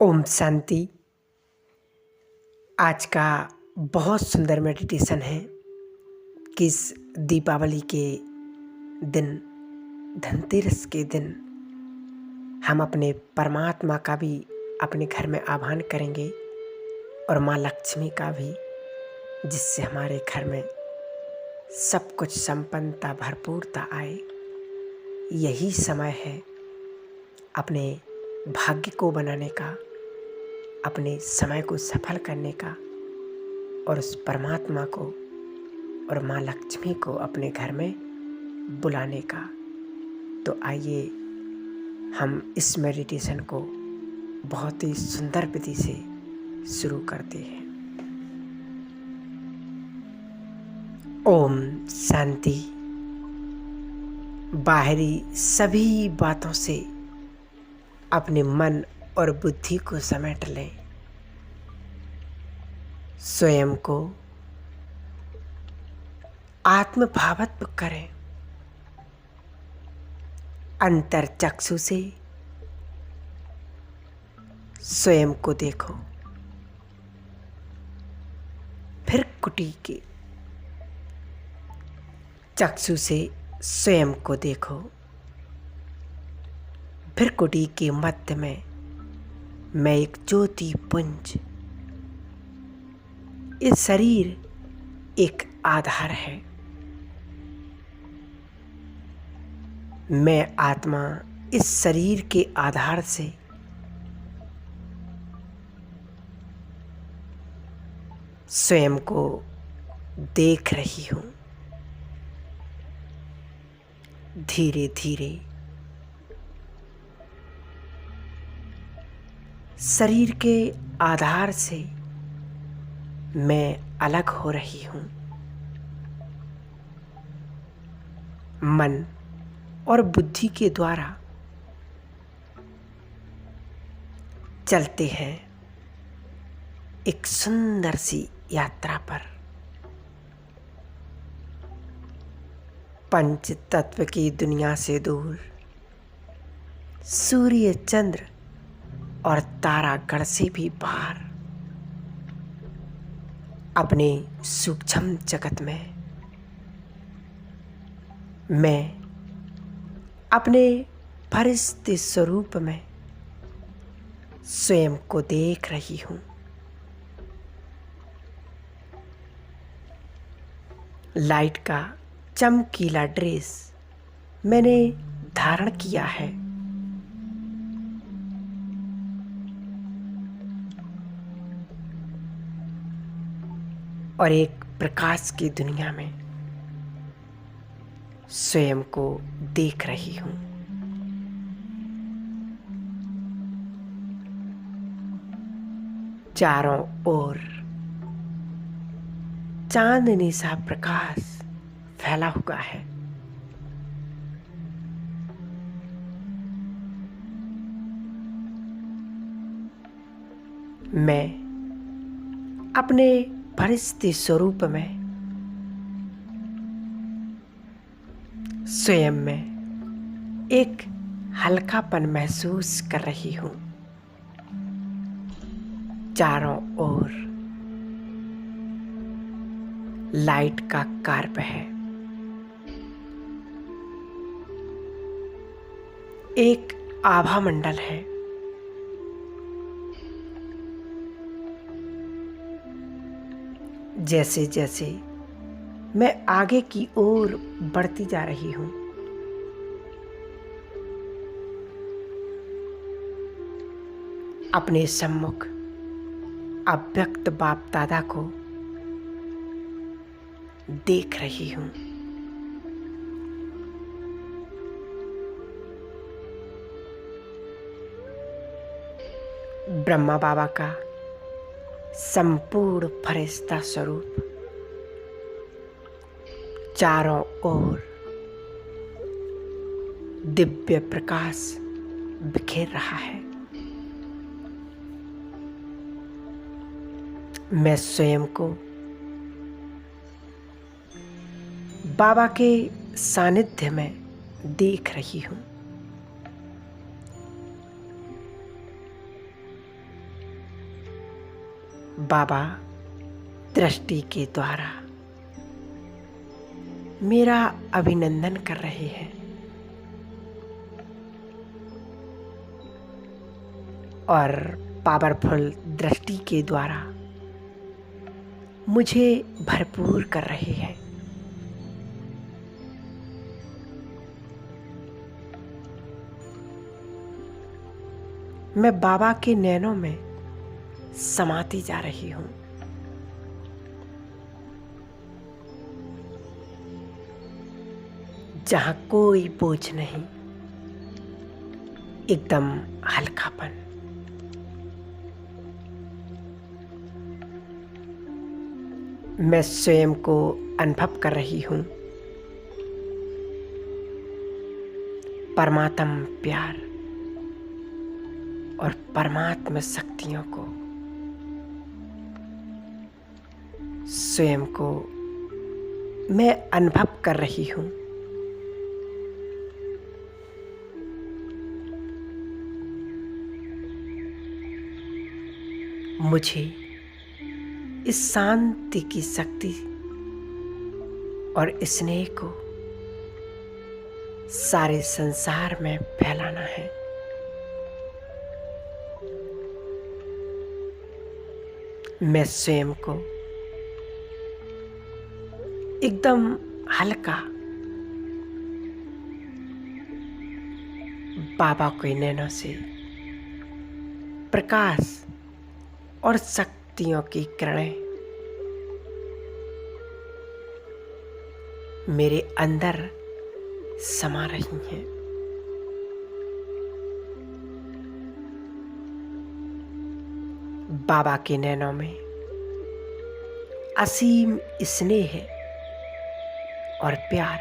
ओम शांति। आज का बहुत सुंदर मेडिटेशन है कि इस दीपावली के दिन, धनतेरस के दिन, हम अपने परमात्मा का भी अपने घर में आह्वान करेंगे और माँ लक्ष्मी का भी, जिससे हमारे घर में सब कुछ संपन्नता, भरपूरता आए। यही समय है अपने भाग्य को बनाने का, अपने समय को सफल करने का और उस परमात्मा को और माँ लक्ष्मी को अपने घर में बुलाने का। तो आइए हम इस मेडिटेशन को बहुत ही सुंदर विधि से शुरू करते हैं। ओम शांति। बाहरी सभी बातों से अपने मन और बुद्धि को समेट लें। स्वयं को आत्मभावत्व करें। अंतर चक्षु से स्वयं को देखो। फिर कुटी के चक्षु से स्वयं को देखो। फिर कुटी के मध्य में मैं एक ज्योति पुंज। ये शरीर एक आधार है। मैं आत्मा इस शरीर के आधार से स्वयं को देख रही हूँ। धीरे धीरे शरीर के आधार से मैं अलग हो रही हूँ। मन और बुद्धि के द्वारा चलते हैं एक सुंदर सी यात्रा पर। पंच तत्व की दुनिया से दूर, सूर्य, चंद्र और तारागण से भी बाहर, अपने सूक्ष्म जगत में मैं अपने फरिश्ते स्वरूप में स्वयं को देख रही हूँ। लाइट का चमकीला ड्रेस मैंने धारण किया है। और एक प्रकाश की दुनिया में स्वयं को देख रही हूँ। चारों ओर चांदनी सा प्रकाश फैला हुआ है। मैं अपने फरिश्ते स्वरूप में स्वयं में एक हल्कापन महसूस कर रही हूँ। चारों ओर लाइट का कार्प है। एक आभा मंडल है। जैसे जैसे मैं आगे की ओर बढ़ती जा रही हूँ, अपने सम्मुख अव्यक्त बाप दादा को देख रही हूँ। ब्रह्मा बाबा का संपूर्ण फरिश्ता स्वरूप चारों ओर दिव्य प्रकाश बिखेर रहा है। मैं स्वयं को बाबा के सानिध्य में देख रही हूँ। बाबा दृष्टि के द्वारा मेरा अभिनंदन कर रहे हैं और पावरफुल दृष्टि के द्वारा मुझे भरपूर कर रहे हैं। मैं बाबा के नैनों में समाती जा रही हूँ। जहाँ कोई बोझ नहीं, एकदम हल्कापन। मैं स्वयं को अनुभव कर रही हूँ परमात्म प्यार और परमात्मा शक्तियों को। स्वयं को मैं अनुभव कर रही हूँ मुझे इस शांति की शक्ति और स्नेह को सारे संसार में फैलाना है। मैं स्वयं को एकदम हल्का बाबा के नैनों से प्रकाश और शक्तियों की किरणें मेरे अंदर समा रही हैं। बाबा के नैनों में असीम स्नेह और प्यार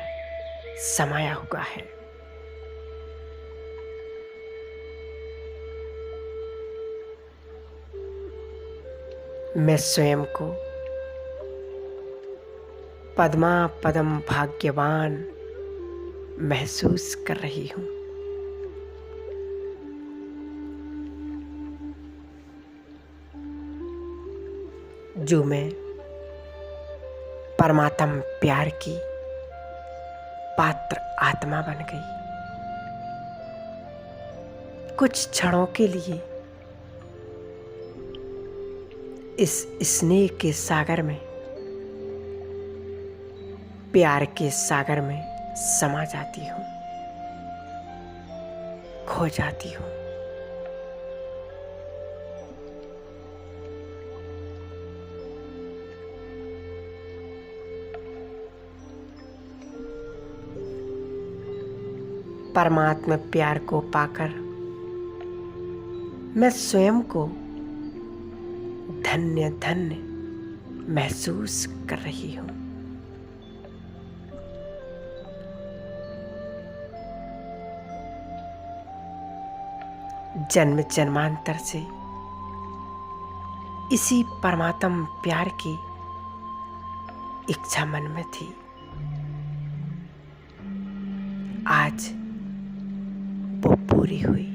समाया हुआ है। मैं स्वयं को पद्मा पदम भाग्यवान महसूस कर रही हूँ। जो मैं परमात्म प्यार की पात्र आत्मा बन गई। कुछ क्षणों के लिए इस स्नेह के सागर में, प्यार के सागर में समा जाती हूँ, खो जाती हूँ। परमात्मा प्यार को पाकर मैं स्वयं को धन्य धन्य महसूस कर रही हूँ। जन्म जन्मांतर से इसी परमात्म प्यार की इच्छा मन में थी। आज वो पूरी हुई।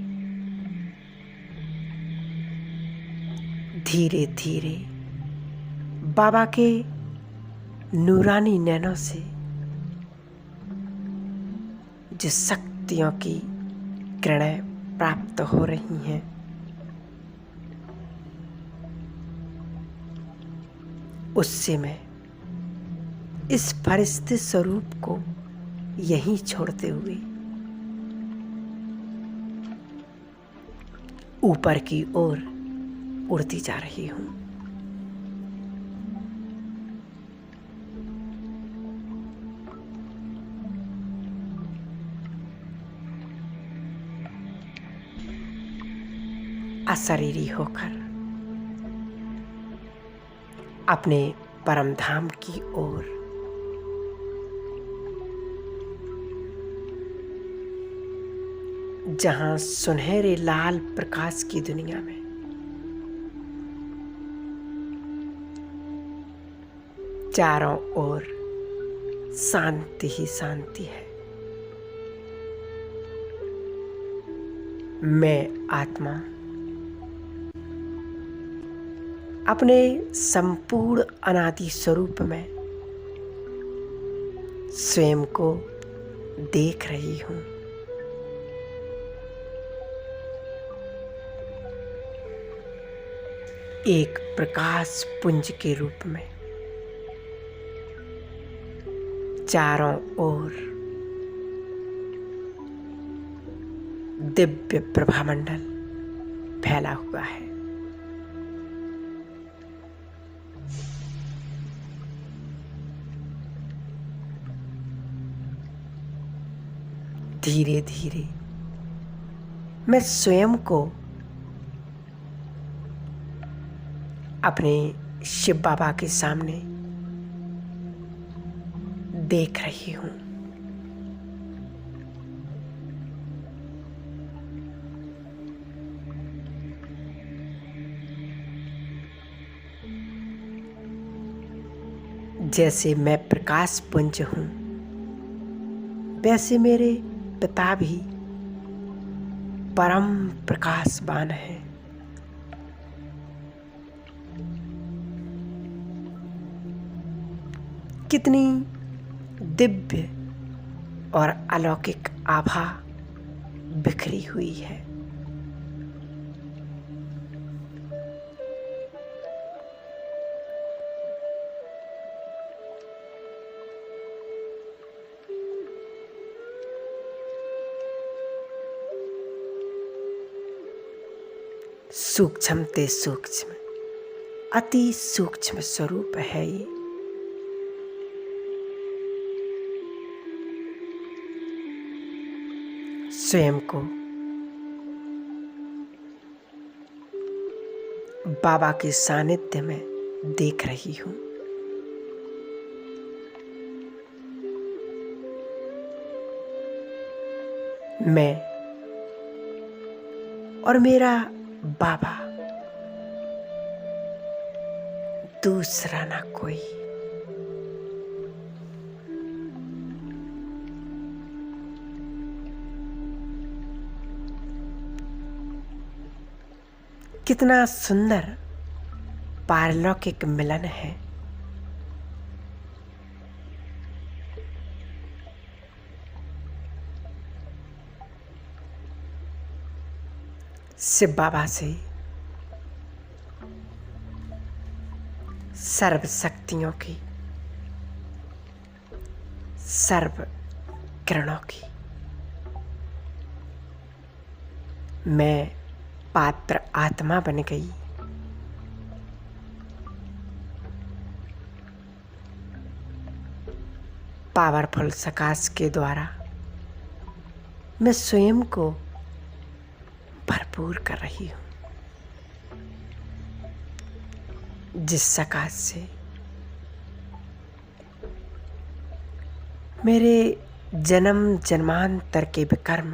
धीरे धीरे बाबा के नूरानी नैनों से जो शक्तियों की किरणें प्राप्त हो रही हैं, उससे मैं इस फरिश्ते स्वरूप को यहीं छोड़ते हुए ऊपर की ओर उड़ती जा रही हूँ। अशरीरी होकर अपने परम धाम की ओर जहां सुनहरे लाल प्रकाश की दुनिया में चारों ओर शांति ही शांति है। मैं आत्मा अपने संपूर्ण अनादि स्वरूप में स्वयं को देख रही हूँ। एक प्रकाश पुंज के रूप में चारों ओर दिव्य प्रभामंडल फैला हुआ है। धीरे धीरे मैं स्वयं को अपने शिव बाबा के सामने देख रही हूँ। जैसे मैं प्रकाश पुंज हूँ, वैसे मेरे पिता भी परम प्रकाशवान हैं। कितनी दिव्य और अलौकिक आभा बिखरी हुई है। सूक्ष्म ते सूक्ष्म, अति सूक्ष्म स्वरूप है ये। स्वयं को बाबा के सानिध्य में देख रही हूँ। मैं और मेरा बाबा दूसरा ना कोई। कितना सुंदर पारलौकिक मिलन है। शिव बाबा से सर्व शक्तियों की, सर्व किरणों की मैं पात्र आत्मा बन गई। पावरफुल प्रकाश के द्वारा मैं स्वयं को भरपूर कर रही हूँ। जिस प्रकाश से मेरे जन्म जन्मांतर के विकर्म,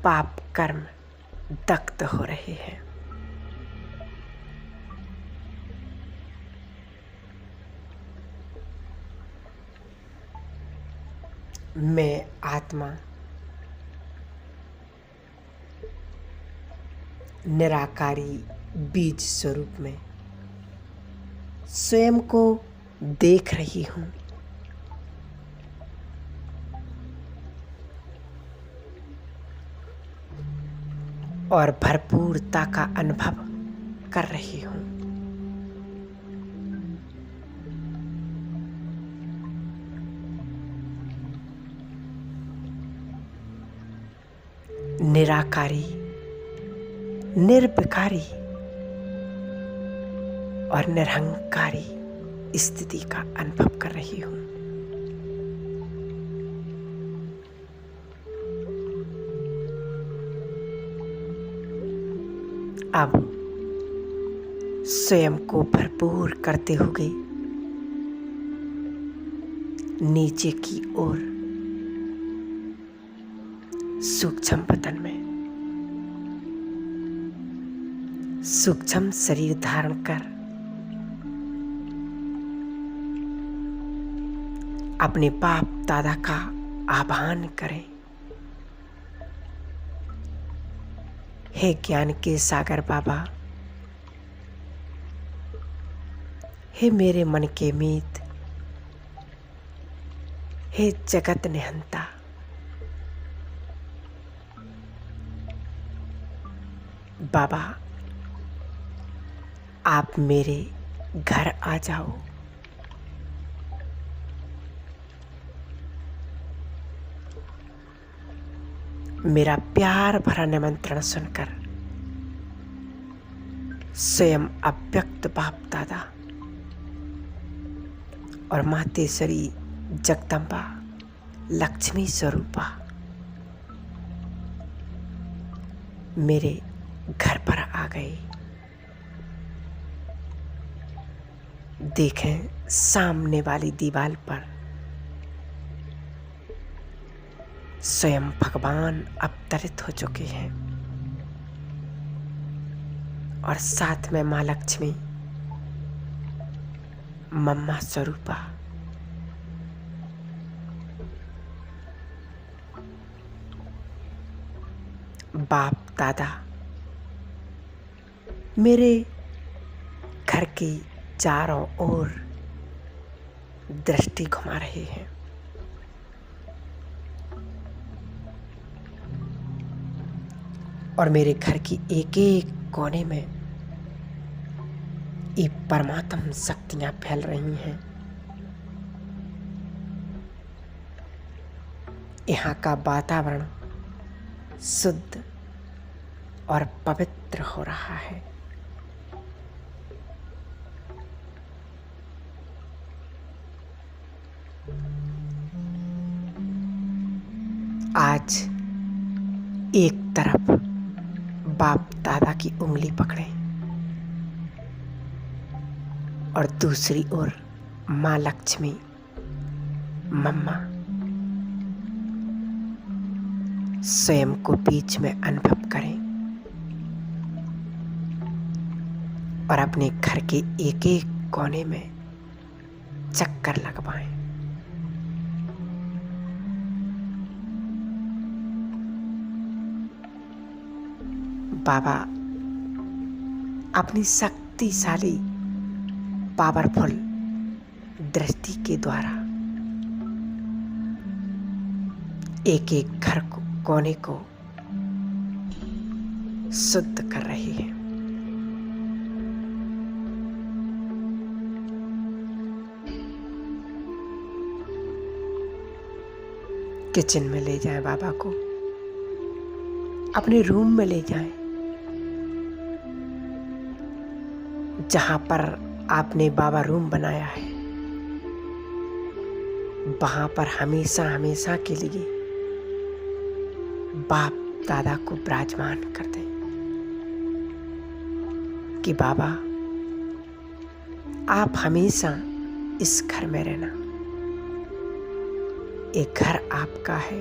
पाप कर्म दग्ध हो रहे हैं। मैं आत्मा निराकारी बीज स्वरूप में स्वयं को देख रही हूँ। और भरपूरता का अनुभव कर रही हूँ। निराकारी, निर्विकारी और निरहंकारी स्थिति का अनुभव कर रही हूँ। अब स्वयं को भरपूर करते हुए नीचे की ओर सूक्ष्म बदन में सूक्ष्म शरीर धारण कर अपने बाप दादा का आह्वान करें। हे ज्ञान के सागर बाबा, हे मेरे मन के मीत, हे जगत निहंता, बाबा आप मेरे घर आ जाओ। मेरा प्यार भरा निमंत्रण सुनकर स्वयं अव्यक्त बाप दादा और मातेश्वरी जगदम्बा लक्ष्मी स्वरूपा मेरे घर पर आ गए। देखें सामने वाली दीवार पर स्वयं भगवान अवतरित हो चुके हैं और साथ में माँ लक्ष्मी, मम्मा स्वरूपा। बाप दादा मेरे घर की चारों ओर दृष्टि घुमा रहे हैं। और मेरे घर की एक एक कोने में ये परमात्म शक्तियां फैल रही हैं। यहाँ का वातावरण शुद्ध और पवित्र हो रहा है। आज एक तरफ बाप दादा की उंगली पकड़े और दूसरी ओर माँ लक्ष्मी, मम्मा स्वयं को बीच में अनुभव करें और अपने घर के एक एक कोने में चक्कर लगवाएं। बाबा अपनी शक्तिशाली पावरफुल दृष्टि के द्वारा एक एक घर को, कोने को शुद्ध कर रही है। किचन में ले जाएं बाबा को, अपने रूम में ले जाएं, जहां पर आपने बाबा रूम बनाया है वहां पर हमेशा हमेशा के लिए बाप दादा को विराजमान कर दें कि बाबा आप हमेशा इस घर में रहना। एक घर आपका है,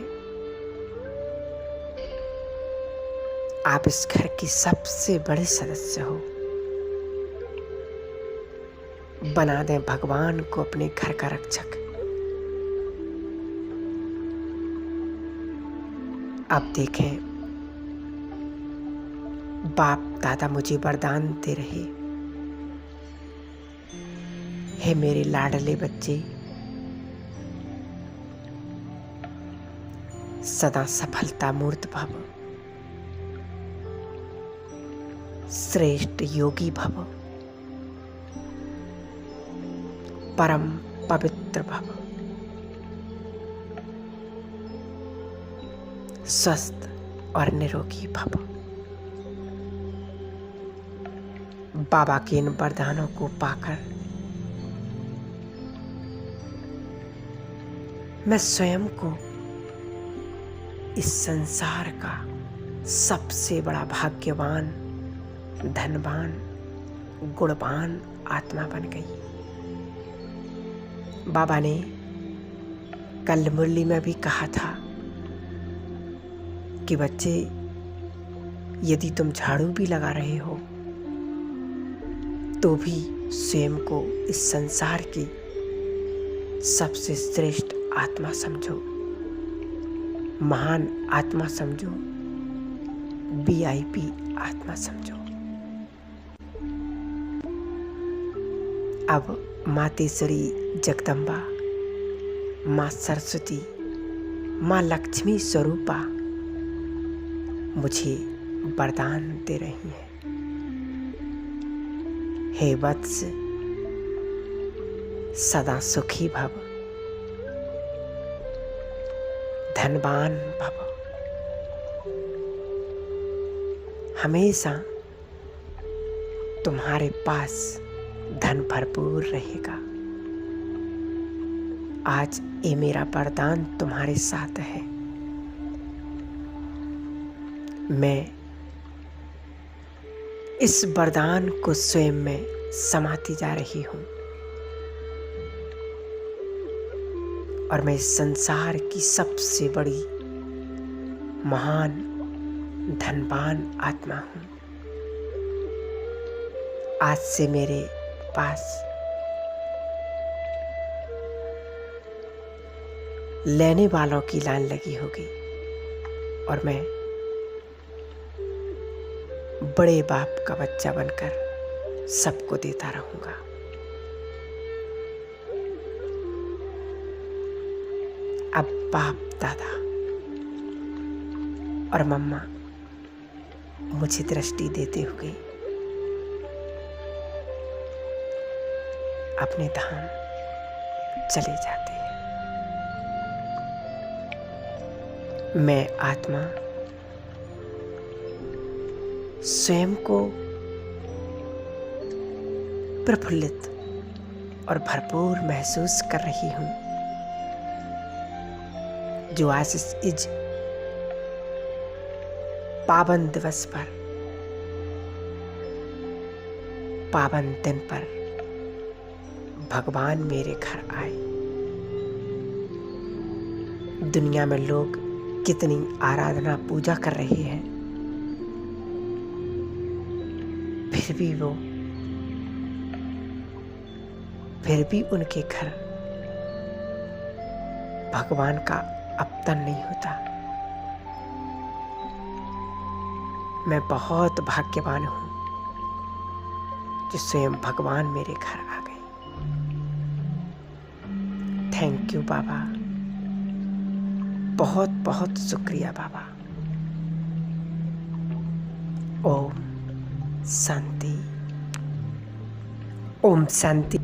आप इस घर की सबसे बड़े सदस्य हो। बना दें भगवान को अपने घर का रक्षक। अब देखें बाप दादा मुझे वरदान दे रहे, हे मेरे लाडले बच्चे, सदा सफलता मूर्त भव, श्रेष्ठ योगी भव, परम पवित्र भव, स्वस्थ और निरोगी भव। बाबा के इन वरदानों को पाकर मैं स्वयं को इस संसार का सबसे बड़ा भाग्यवान, धनवान, गुणवान आत्मा बन गई। बाबा ने कल मुरली में भी कहा था कि बच्चे, यदि तुम झाड़ू भी लगा रहे हो तो भी स्वयं को इस संसार की सबसे श्रेष्ठ आत्मा समझो, महान आत्मा समझो, VIP आत्मा समझो। अब मातेश्वरी जगदम्बा, माँ सरस्वती, माँ लक्ष्मी स्वरूपा मुझे वरदान दे रही हैं। हे वत्स, सदा सुखी भव, धनवान भव, हमेशा तुम्हारे पास धन भरपूर रहेगा। आज ये मेरा वरदान तुम्हारे साथ है। मैं इस वरदान को स्वयं में समाती जा रही हूँ और मैं इस संसार की सबसे बड़ी महान धनवान आत्मा हूँ। आज से मेरे पास लेने वालों की लाइन लगी होगी और मैं बड़े बाप का बच्चा बनकर सबको देता रहूंगा। अब बाप दादा और मम्मा मुझे दृष्टि देते हुए अपने धाम चले जाते हैं। मैं आत्मा स्वयं को प्रफुल्लित और भरपूर महसूस कर रही हूँ, जो आज इस पावन दिवस पर, पावन दिन पर भगवान मेरे घर आए। दुनिया में लोग कितनी आराधना पूजा कर रहे हैं, फिर भी उनके घर भगवान का अपतन नहीं होता। मैं बहुत भाग्यवान हूँ जो स्वयं भगवान मेरे घर आ गए। थैंक यू बाबा, बहुत बहुत शुक्रिया बाबा। ओम शांति, ओम शांति।